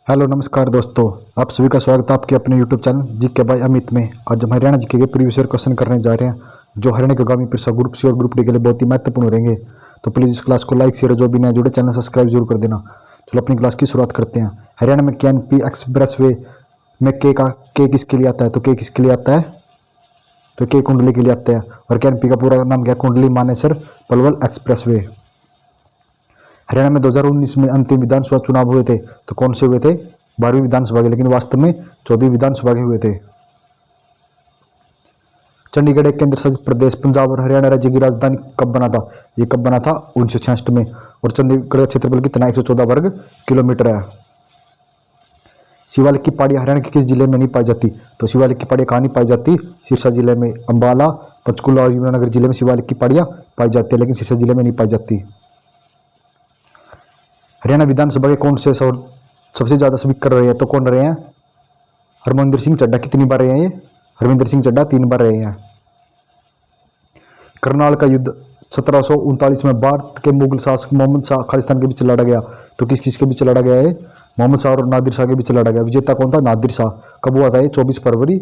Hello नमस्कार दोस्तों। आप सभी का स्वागत है आपके अपने यूट्यूब चैनल जी के भाई अमित में। आज हम हरियाणा जी के प्रीवियस ईयर क्वेश्चन करने जा रहे हैं जो हरियाणा के आगामी परीक्षा ग्रुप सी और ग्रुप डी के लिए बहुत ही महत्वपूर्ण रहेंगे। तो प्लीज़ इस क्लास को लाइक शेयर, जो भी नए जुड़े चैनल सब्सक्राइब जरूर कर देना। चलो अपनी क्लास की शुरुआत करते हैं। हरियाणा में KNP एक्सप्रेस वे में के किसके लिए आता है? तो के किसके लिए आता है? तो के कुंडली के लिए आता है। और KNP का पूरा नाम क्या? Kundli Manesar Palwal express way. हरियाणा में 2019 में अंतिम विधानसभा चुनाव हुए थे, तो कौन से हुए थे? 12वीं विधानसभा के, लेकिन वास्तव में 14वीं विधानसभा के हुए थे। चंडीगढ़ एक केंद्र शासित प्रदेश पंजाब और हरियाणा राज्य की राजधानी कब बना था? ये कब बना था? 1966 में। और चंडीगढ़ का क्षेत्रफल कितना? 114 वर्ग किलोमीटर है। शिवालिक की पहाड़ियां हरियाणा के किस जिले में नहीं पाई जाती? तो शिवालिक की पहाड़ियां कहाँ नहीं पाई जाती? सिरसा जिले में। अंबाला, पंचकुला और यमुनानगर जिले में शिवालिक की पहाड़ियां पाई जाती है, लेकिन सिरसा जिले में नहीं पाई जाती। हरियाणा विधानसभा के कौन से सबसे ज्यादा स्पीकर रहे हैं? तो कौन रहे हैं? हरमंदिर सिंह चड्ढा। कितनी बार रहे हैं ये? हरमंदिर सिंह चड्ढा 3 बार रहे हैं। करनाल का युद्ध 1739 में भारत के मुगल शासक मोहम्मद शाह खालिस्तान के बीच लड़ा गया, तो किस किस के बीच लड़ा गया है? मोहम्मद शाह और नादिर शाह के बीच लड़ा गया। विजेता कौन था? नादिर शाह। कब हुआ था ये? 24 फरवरी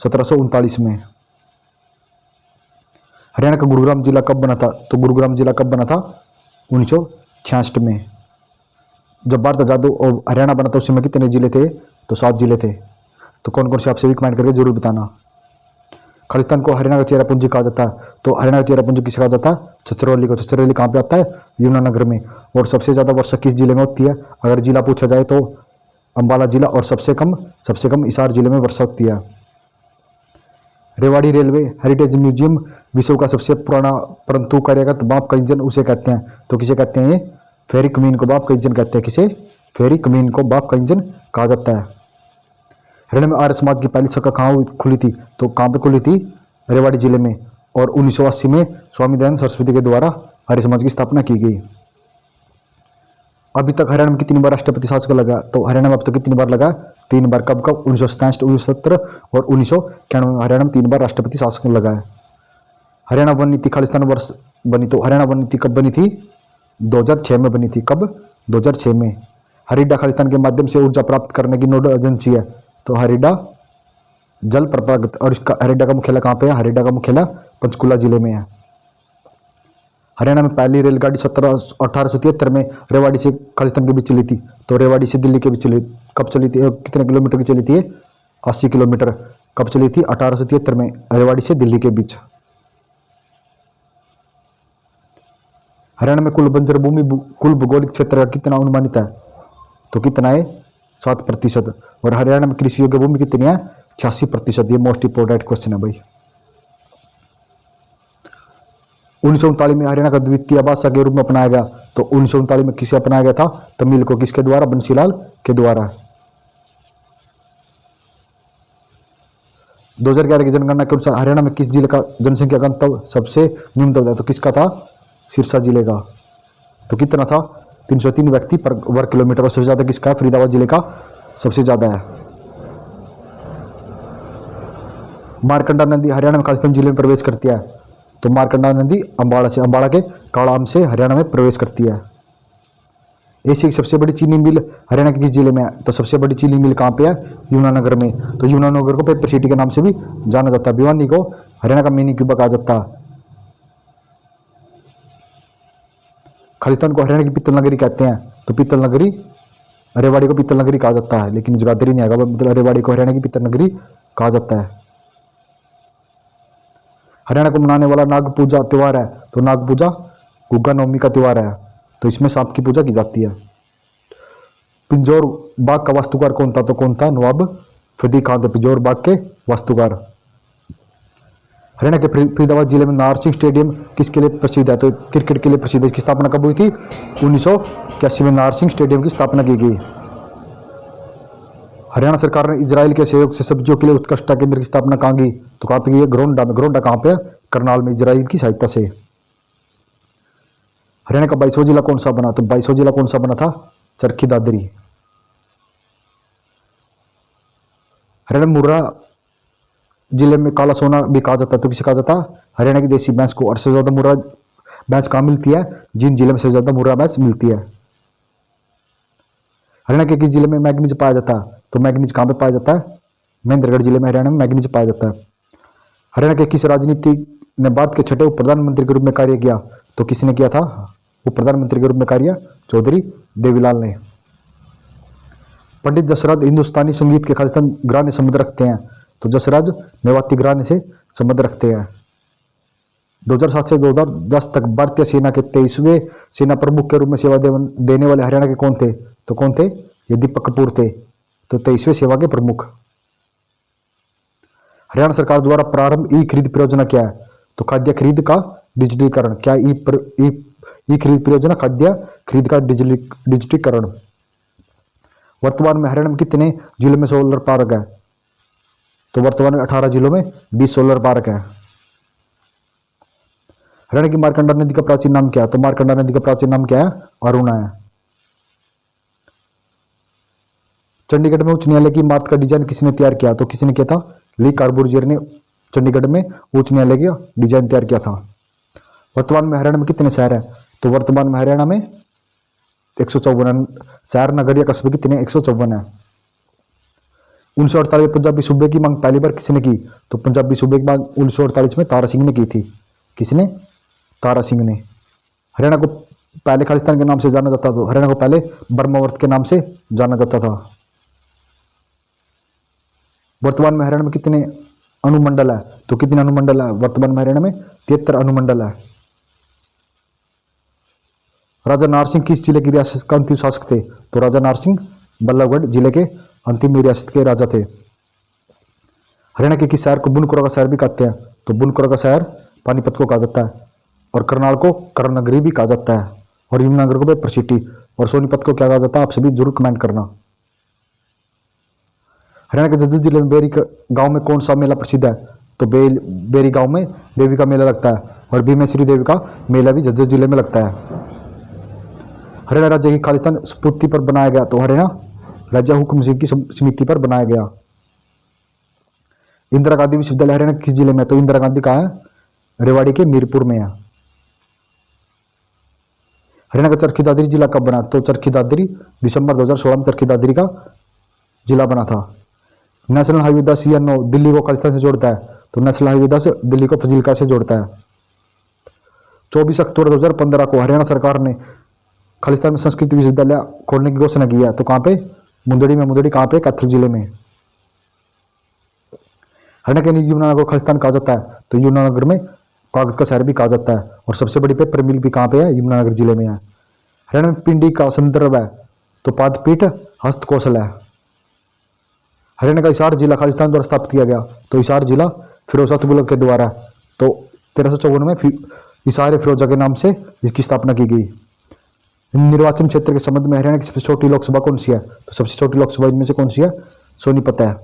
1739 में। हरियाणा का गुरुग्राम जिला कब बना था? तो गुरुग्राम जिला कब बना था? 1966 में। जब भारत आजाद और हरियाणा बना था उस समय कितने जिले थे? तो 7 जिले थे। तो कौन कौन से आपसे भी कमेंट करके जरूर बताना। खालिस्तान को हरियाणा का चेरापूंजी कहा जाता है, तो हरियाणा का चेरापूंजी किसे कहा जाता है? छछरौली को। छछरौली कहाँ पे आता है? यमुनानगर में। और सबसे ज्यादा वर्षा किस जिले में होती है? अगर जिला पूछा जाए तो अंबाला जिला, और सबसे कम हिसार जिले में वर्षा होती है। रेवाड़ी रेलवे हेरिटेज म्यूजियम विश्व का सबसे पुराना परंतु कार्यगत बाप का इंजन उसे कहते हैं, तो किसे कहते हैं? फेरी कमीन को बाप का इंजन कहते हैं। किसे? फेरी कमीन को बाप का इंजन कहा जाता है। हरियाणा में आर्य समाज की पहली शाखा कहाँ खुली थी? तो कहाँ पे खुली थी? रेवाड़ी जिले में। और 1980 में स्वामी दयानंद सरस्वती के द्वारा आर्य समाज की स्थापना की गई। अभी तक हरियाणा में कितनी बार राष्ट्रपति शासक लगा? तो हरियाणा में अब तक कितनी बार लगा? 3 बार। कब कब? 1967, 1970 और 1991 में हरियाणा में 3 बार राष्ट्रपति शासक लगा है। हरियाणा वन नीति खालिस्तान वर्ष बनी, तो हरियाणा वन नीति कब बनी थी? 2006 में बनी थी। कब? 2006 में। हरिड्डा खालिस्तान के माध्यम से ऊर्जा प्राप्त करने की नोडल एजेंसी है, तो हरिड्डा जल प्रपात। और इसका हरिड्डा का मुख्यालय कहाँ पे है? हरिड्डा का मुख्यालय पंचकुला जिले में है। हरियाणा में पहली रेलगाड़ी 1873 में रेवाड़ी से खालिस्तान के बीच चली थी, तो रेवाड़ी से दिल्ली के बीच चली। कब चली थी? कितने किलोमीटर की चली थी? 80 किलोमीटर। कब चली थी? 1873 में रेवाड़ी से दिल्ली के बीच। हरियाणा में कुल बंजर भूमि कुल भौगोलिक क्षेत्र का कितना अनुमानित है? तो कितना है? 7%। और हरियाणा में कृषि योग्य भूमि कितनी है? 86%। ये मोस्ट इंपोर्टेंट क्वेश्चन है भाई। 1939 में हरियाणा का द्वितीय भाषा के रूप में अपनाया गया, तो 1939 में किसे अपनाया गया था? तमिल को। किसके द्वारा? बंसीलाल के द्वारा। 2011 की जनगणना के अनुसार हरियाणा में किस जिले का जनसंख्या घनत्व सबसे न्यूनतम था? तो किसका था? सिरसा जिले का। तो कितना था? 303 व्यक्ति पर वर्ग किलोमीटर। और सबसे ज्यादा किसका है? फरीदाबाद जिले का सबसे ज्यादा है। मारकंडा नदी हरियाणा में खालिस्तान जिले में प्रवेश करती है, तो मारकंडा नदी अंबाला के काड़ाम से हरियाणा में प्रवेश करती है। एशिया की सबसे बड़ी चीनी मिल हरियाणा के किस जिले में है? तो सबसे बड़ी चीनी मिल कहाँ पे है? यमुनानगर में। तो यमुनानगर को पेपर सिटी के नाम से भी जाना जाता है। भिवानी को हरियाणा का मिनी क्यूबा कहा जाता है। खालिस्तान को हरियाणा की पीतल नगरी कहते हैं, तो पीतल नगरी रेवाड़ी को पीतल नगरी कहा जाता है, लेकिन जगाधरी नहीं आएगा। मतलब रेवाड़ी को हरियाणा की पीतल नगरी कहा जाता है। हरियाणा को मनाने वाला नाग पूजा त्योहार है, तो नाग पूजा गुग्गा नवमी का त्योहार है, तो इसमें सांप की पूजा की जाती है। पिंजौर बाग का वास्तुकार कौन था? तो कौन था? नवाब फतेह खान थे पिंजौर बाग के वास्तुकार। हरियाणा के फरीदाबाद जिले में नारसिंह स्टेडियम किसके लिए प्रसिद्ध है? तो क्रिकेट के लिए प्रसिद्ध है। इसकी स्थापना कब हुई थी? 1981 में नारसिंह स्टेडियम की स्थापना की गई। हरियाणा सरकार ने इजराइल के सहयोग से सब्जियों के लिए उत्कृष्टता केंद्र की स्थापना कहाँ की? तो कहाँ पे की है? ग्रोंडा में। ग्रोंडा कहाँ पे है? करनाल में, इजराइल की सहायता से। हरियाणा का 22वां जिला कौन सा बना? तो 22वां जिला कौन सा बना था? चरखी दादरी। हरियाणा में मुर्रा जिले में काला सोना भी कहा जाता है, तो किसे कहा जाता है? हरियाणा की देसी भैंस को। और सबसे ज्यादा मुर्रा भैंस कहाँ मिलती है? जिन जिले में सबसे ज्यादा मुर्रा भैंस मिलती है। हरियाणा के किस जिले में मैग्नीज पाया जाता है? तो मैग्नीज कहाँ पे पाया जाता है? महेंद्रगढ़ जिले में हरियाणा में मैग्नीज पाया जाता है। हरियाणा के किस राजनीतिक ने भारत के छठे उप प्रधानमंत्री के रूप में कार्य किया? तो किसने किया था उप प्रधानमंत्री के रूप में कार्य? चौधरी देवीलाल ने। पंडित जसराज हिंदुस्तानी संगीत के खालिस्तान गाने संबंध रखते हैं? तो जसराज मेवाती गाने से संबंध रखते हैं। 2007 से 2010 तक भारतीय सेना के 23वें सेना प्रमुख के रूप में सेवा देने वाले हरियाणा के कौन थे? तो कौन थे? ये दीपक कपूर थे, तो 23वें सेवा के प्रमुख। हरियाणा सरकार द्वारा प्रारंभ ई खरीद परियोजना क्या है? तो खाद्य खरीद का डिजिटलीकरण। क्या ई खरीद परियोजना खाद्य खरीद का डिजिटलीकरण। वर्तमान में हरियाणा में कितने जिलों में सोलर पार्क है? तो वर्तमान में 18 जिलों में 20 सोलर पार्क है। हरियाणा की मार्कंडा नदी का प्राचीन नाम क्या है? तो मार्कंडा नदी का प्राचीन नाम क्या है? अरुणा है। चंडीगढ़ में उच्च न्यायालय की इमारत का डिजाइन किसने तैयार किया? तो किसने किया था? ली कार्बूजियर ने चंडीगढ़ में उच्च न्यायालय का डिजाइन तैयार किया था। वर्तमान में हरियाणा में कितने शहर है? तो वर्तमान में हरियाणा में 154 शहर, नगर या कस्बे कितने? 154 है। 1948 में पंजाबी सूबे की मांग पहली बार किसने की? तो पंजाबी सूबे की मांग 1948 में तारा सिंह ने की थी। किसने? तारा सिंह ने। हरियाणा को पहले खालिस्तान के नाम से जाना जाता था, तो हरियाणा को पहले ब्रह्मावर्त के नाम से जाना जाता था। वर्तमान में हरियाणा में कितने अनुमंडल है? तो कितने अनुमंडल है? वर्तमान में हरियाणा में 73 अनुमंडल है। राजा नारसिंह किस जिले की रियासत का अंतिम शासक थे? तो राजा नारसिंह बल्लभगढ़ जिले के अंतिम रियासत के राजा थे। हरियाणा के किस शहर को बुनकरों का शहर भी कहते हैं? तो बुनकरों का शहर पानीपत को कहा जाता है, और करनाल को कर्णनगरी भी कहा जाता है, और यमुनानगर को पेपर सिटी, और सोनीपत को क्या कहा जाता है? आप सभी जरूर कमेंट करना। हरियाणा के जज्जर जिले में बेरी गांव में कौन सा मेला प्रसिद्ध है? तो बेरी गांव में देवी का मेला लगता है, और भीमेश्वरी देवी का मेला भी जज्जर जिले में लगता है। हरियाणा राज्य की खालिस्तान स्फूर्ति पर बनाया गया? तो हरियाणा राज्य हुक्म सिंह की समिति पर बनाया गया। इंदिरा गांधी विश्वविद्यालय हरियाणा किस जिले में? तो इंदिरा गांधी कहाँ है? रेवाड़ी के मीरपुर में है। हरियाणा का चरखी दादरी जिला कब बना? तो चरखी दादरी दिसंबर 2016 में चरखी दादरी का जिला बना था। नेशनल हाईवे 10 या 9 दिल्ली को खालिस्तान से जोड़ता है? तो नेशनल हाईवे 10 दिल्ली को फजीलका से जोड़ता है। 24 अक्टूबर 2015 को हरियाणा सरकार ने खालिस्तान में संस्कृत विश्वविद्यालय खोलने की घोषणा की है। तो कहाँ पे? मुंदड़ी में। मुंदड़ी कहाँ पे? कैथल जिले में। हरियाणा के यमुनानगर को खालिस्तान कहा जाता है? तो यमुनानगर में कागज का शहर भी कहा जाता है, और सबसे बड़ी पेपर मिल भी कहाँ पे है? यमुनानगर जिले में है। हरियाणा में पिंडी का संदर्भ है? तो पादपीठ हस्तकौशल है। हरियाणा का हिसार जिला खालिस्तान द्वारा स्थापित किया गया? तो हिसार जिला फिरोज शाह तुगलक के द्वारा, तो 1354 में हिसार फिरोजा के नाम से इसकी स्थापना की गई। निर्वाचन क्षेत्र के संबंध में हरियाणा की सबसे छोटी लोकसभा कौन सी है? तो सबसे छोटी लोकसभा इनमें से कौन सी है? सोनीपत है।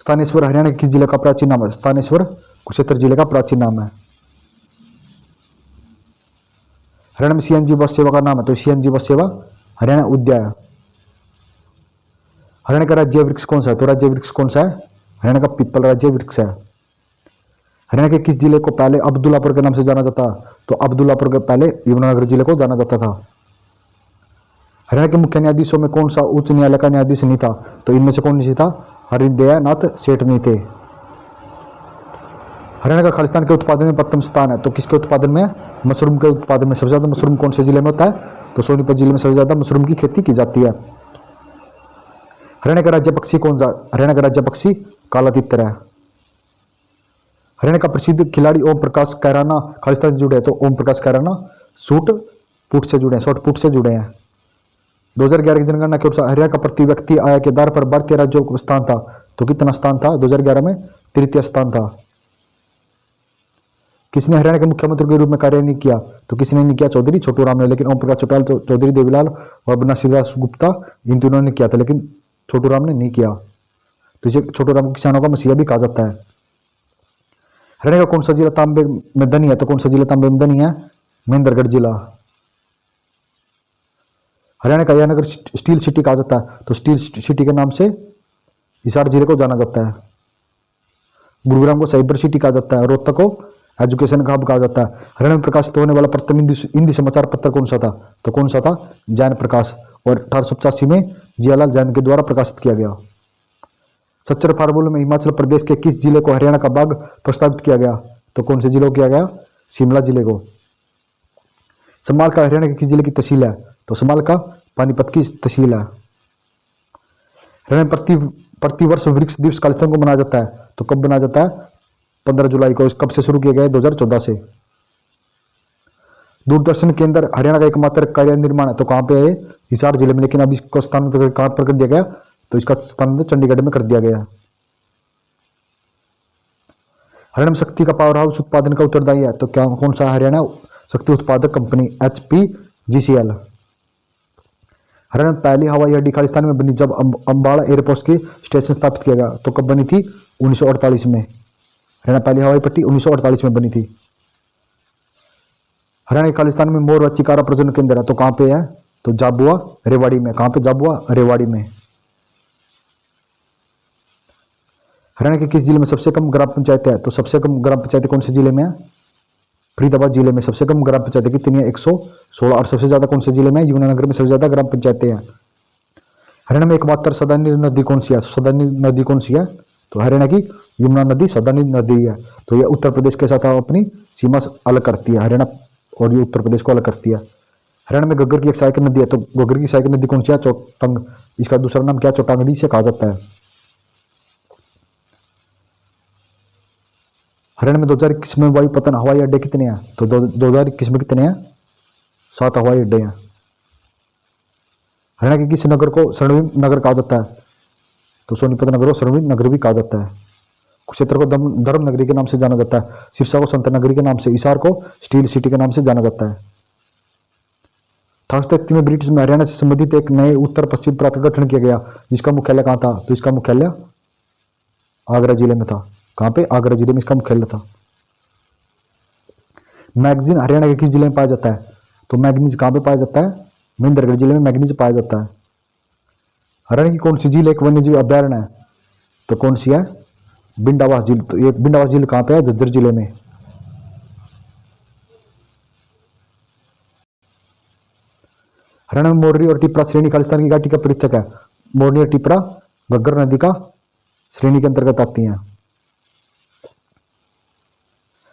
स्थानेश्वर हरियाणा के किस जिले का प्राचीन नाम है? स्थानेश्वर कुरुक्षेत्र जिले का प्राचीन नाम है। हरियाणा में सीएनजी बस सेवा का नाम है? तो सीएनजी बस सेवा हरियाणा उद्या है। हरियाणा का राज्य वृक्ष कौन सा है? तो राज्य वृक्ष कौन सा है? हरियाणा का पीपल राज्य वृक्ष है। हरियाणा के किस जिले को पहले अब्दुल्लापुर के नाम से जाना जाता? तो अब्दुल्लापुर के पहले यमुनानगर जिले को जाना जाता था। हरियाणा के मुख्य न्यायाधीशों में कौन सा उच्च न्यायालय का न्यायाधीश नहीं था? तो इनमें से कौन नहीं था? हरिदयानाथ सेठ नहीं थे। हरियाणा का खालिस्तान के उत्पादन में प्रथम स्थान है? तो किसके उत्पादन में? मशरूम के उत्पादन में। सबसे ज्यादा मशरूम कौन से जिले में होता है? तो सोनीपत जिले में सबसे ज्यादा मशरूम की खेती की जाती है। हरियाणा का राज्य पक्षी कौन सा? हरियाणा का राज्य पक्षी काला तितर है। हरियाणा का प्रसिद्ध खिलाड़ी ओम प्रकाश कैराना खालिस्तान से जुड़े हैं? तो ओम प्रकाश कैराना शॉट पुट से जुड़े हैं। 2011 की जनगणना के अनुसार हरियाणा का प्रति व्यक्ति आय के आधार पर भारतीय राज्यों का स्थान था? तो कितना स्थान था? 2011 में तृतीय स्थान था। किसने हरियाणा के मुख्यमंत्री के रूप में कार्य नहीं किया? तो किसने नहीं किया? चौधरी छोटू राम ने। लेकिन ओम प्रकाश चौटाला, चौधरी देवीलाल और बनारसी दास गुप्ता, इन तीनों ने किया था, लेकिन छोटू राम ने नहीं किया। तो इसे छोटू राम को किसानों का मसीहा भी कहा जाता है। हरियाणा का कौन सा जिला तांबे में धनी है? तो कौन सा जिला तांबे में धनी है? महेंद्रगढ़ जिला। हरियाणा का यह नगर स्टील सिटी कहा जाता है? तो स्टील सिटी के नाम से हिसार जिले को जाना जाता है। गुरुग्राम को साइबर सिटी कहा जाता है। रोहतक को एजुकेशन का हब कहा जाता है। हरियाणा में प्रकाशित होने वाला प्रथम हिंदी समाचार पत्र कौन सा था? तो कौन सा था? जैन प्रकाश। और 1885 में जियालाल जैन के द्वारा प्रकाशित किया गया। सच्चर फार्मूले में हिमाचल प्रदेश के किस जिले को हरियाणा का भाग प्रस्तावित किया गया? तो कौन से जिले को किया गया? शिमला जिले को। समाल का हरियाणा के किस जिले की तहसील है? तो समाल का पानीपत की तहसील है। हरियाणा प्रतिवर्ष वृक्ष दिवस खालिस्तान को मनाया जाता है, तो कब मनाया जाता है? 15 जुलाई को। कब से शुरू किया गया है? 2014 से। दूरदर्शन केंद्र हरियाणा का एकमात्र कार्य निर्माण है, तो कहाँ पे है? हिसार जिले में। लेकिन अब इसको स्थानांतरित कहाँ पर कर दिया गया? तो इसका स्थानांतरण चंडीगढ़ में कर दिया गया। हरियाणा में शक्ति का पावर हाउस उत्पादन का उत्तरदायी है, तो क्या कौन सा? हरियाणा शक्ति उत्पादक कंपनी HPGCL। हरियाणा में पहली हवाई अड्डी खालिस्तान में बनी जब अंबाला एयरपोर्ट की स्टेशन स्थापित किया गया, तो कब बनी थी? 1948 में। हरियाणा पहली हवाई पट्टी 1948 में बनी थी। हरियाणा के खालिस्तान में मोर व चिकारा प्रजनन केंद्र है, तो कहाँ पे है? तो जाबुआ रेवाड़ी में। कहाँ पे? जाबुआ रेवाड़ी में। हरियाणा के किस जिले में सबसे कम ग्राम पंचायत है? तो सबसे कम ग्राम पंचायत कौन से जिले में है? फरीदाबाद जिले में सबसे कम ग्राम पंचायत कितनी है? 116। और सबसे ज्यादा कौन से जिले में? यमुनानगर में सबसे ज्यादा ग्राम पंचायतें हैं। हरियाणा में एकमात्र सदानी नदी कौन सी है? सदानी नदी कौन सी है? तो हरियाणा की यमुना नदी सदानी नदी है। तो ये उत्तर प्रदेश के साथ अपनी सीमा अलग करती है। हरियाणा और ये उत्तर प्रदेश को अलग करती है। हरियाणा में घग्गर की एक सहायक नदी है, तो घग्गर की सहायक नदी कौन सी है? चौटंग। इसका दूसरा नाम क्या? चौटांगड़ी से कहा जाता है। हरियाणा में 2021 में वायुपतन हवाई अड्डे कितने हैं? तो 2021 में कितने हैं? 7 हवाई अड्डे हैं। हरियाणा के किस नगर को स्वर्णिम नगर कहा जाता है? तो सोनीपत नगर को स्वर्णिम नगर भी कहा जाता है। कुरुक्षेत्र को धर्म नगरी के नाम से जाना जाता है। सिरसा को संत नगरी के नाम से, हिसार को स्टील सिटी के नाम से जाना जाता है। 1833 में ब्रिटिश में हरियाणा से संबंधित एक नए उत्तर पश्चिम प्रांत का गठन किया गया, जिसका मुख्यालय कहाँ था? तो इसका मुख्यालय आगरा जिले में था। कहाँ पे? आगरा जिले में इसका मुख्यालय था। मैगजीन हरियाणा के किस जिले में पाया जाता है? तो मैग्नीज कहाँ पे पाया जाता है? महेंद्रगढ़ जिले में मैग्नीज पाया जाता है। हरियाणा की कौन सी झील एक वन्यजीव अभ्यारण्य है? तो कौन सी है? बिंडावास झील। तो ये बिंडावास झील कहाँ पे है? झज्जर जिले में। हरियाणा में मोरनी और टिपरा श्रेणी खालिस्तान की घाटी का पृथक है। मोरनी और टिपरा घग्गर नदी का श्रेणी के अंतर्गत आती हैं।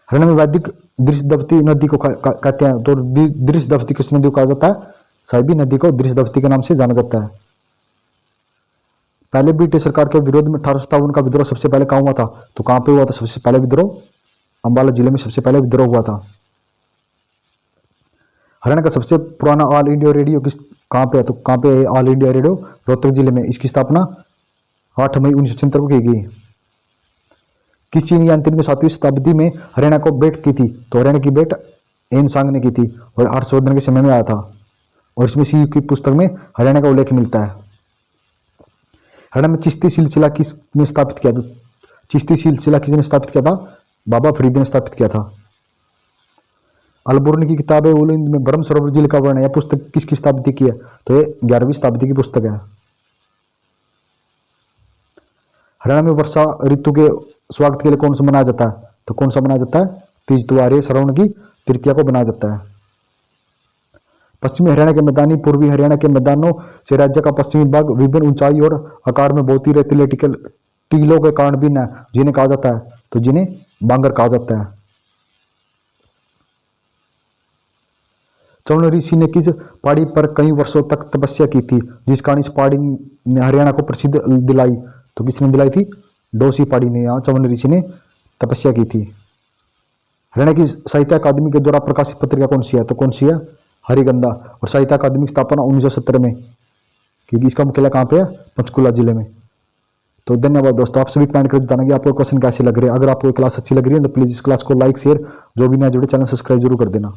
हरियाणा में वैदिक दृश्यदवती नदी को कहते हैं, तो दृश्यदवती किस नदी को कहा जाता है? साहिबी नदी को दृश्यदवती के नाम से जाना जाता है। पहले ब्रिटिश सरकार के विरोध में 1857 का विद्रोह सबसे पहले कहाँ हुआ था? तो कहाँ पे हुआ था सबसे पहले विद्रोह? अंबाला जिले में सबसे पहले विद्रोह हुआ था। हरियाणा का सबसे पुराना ऑल इंडिया रेडियो कहाँ पे है? तो कहाँ पे है ऑल इंडिया रेडियो? रोहतक जिले में। इसकी स्थापना 8 मई 1976 को की गई। किस चीनी यात्री ने 7वीं शताब्दी में हरियाणा को भेंट की थी? तो हरियाणा की भेंट एन सांग ने की थी और हर्षवर्धन के समय में आया था। और इसमें सी की पुस्तक में हरियाणा का उल्लेख मिलता है। हरियाणा में चिश्ती सिलसिला किसने स्थापित किया? तो चिश्ती सिलसिला किसने स्थापित किया था? बाबा फरीद ने स्थापित किया था। अलबुर्नी की किताब उल हिंद में ब्रह्म सरोवर झील का वर्णन है। यह पुस्तक किसकी शताब्दी की है? तो ये 11वीं शताब्दी की पुस्तक है। हरियाणा में वर्षा ऋतु के स्वागत के लिए कौन सा मनाया जाता है? तो कौन सा मनाया जाता है? तीज त्योहार श्रावण की तृतीया को मनाया जाता है। पश्चिमी हरियाणा के मैदानी पूर्वी हरियाणा के मैदानों से राज्य का पश्चिमी भाग विभिन्न ऊंचाई और आकार में बहुत ही रेतीले टीलों के कारण भिन्न है, जिन्हें कहा जाता है? तो जिन्हें बांगर कहा जाता है। चौल ऋषि ने किस पहाड़ी पर कई वर्षों तक तपस्या की थी, जिस कारण इस पहाड़ी ने हरियाणा को प्रसिद्ध दिलाई? तो किसने दिलाई थी? डोसी पहाड़ी ने यहाँ चौल ऋषि ने तपस्या की थी। हरियाणा की साहित्य अकादमी के द्वारा प्रकाशित पत्रिका कौन सी है? तो कौन सी है? हरिगंधा। और साहित्य अकादमी की स्थापना 1970 में, क्योंकि इसका मुख्यालय कहाँ पे है? पंचकुला जिले में। तो धन्यवाद दोस्तों, आप सभी कमेंट करके बताना कि आपको क्वेश्चन कैसे लग रहे हैं। अगर आपको क्लास अच्छी लग रही है तो प्लीज इस क्लास को लाइक शेयर, जो भी नया जुड़े चैनल सब्सक्राइब जरूर कर देना।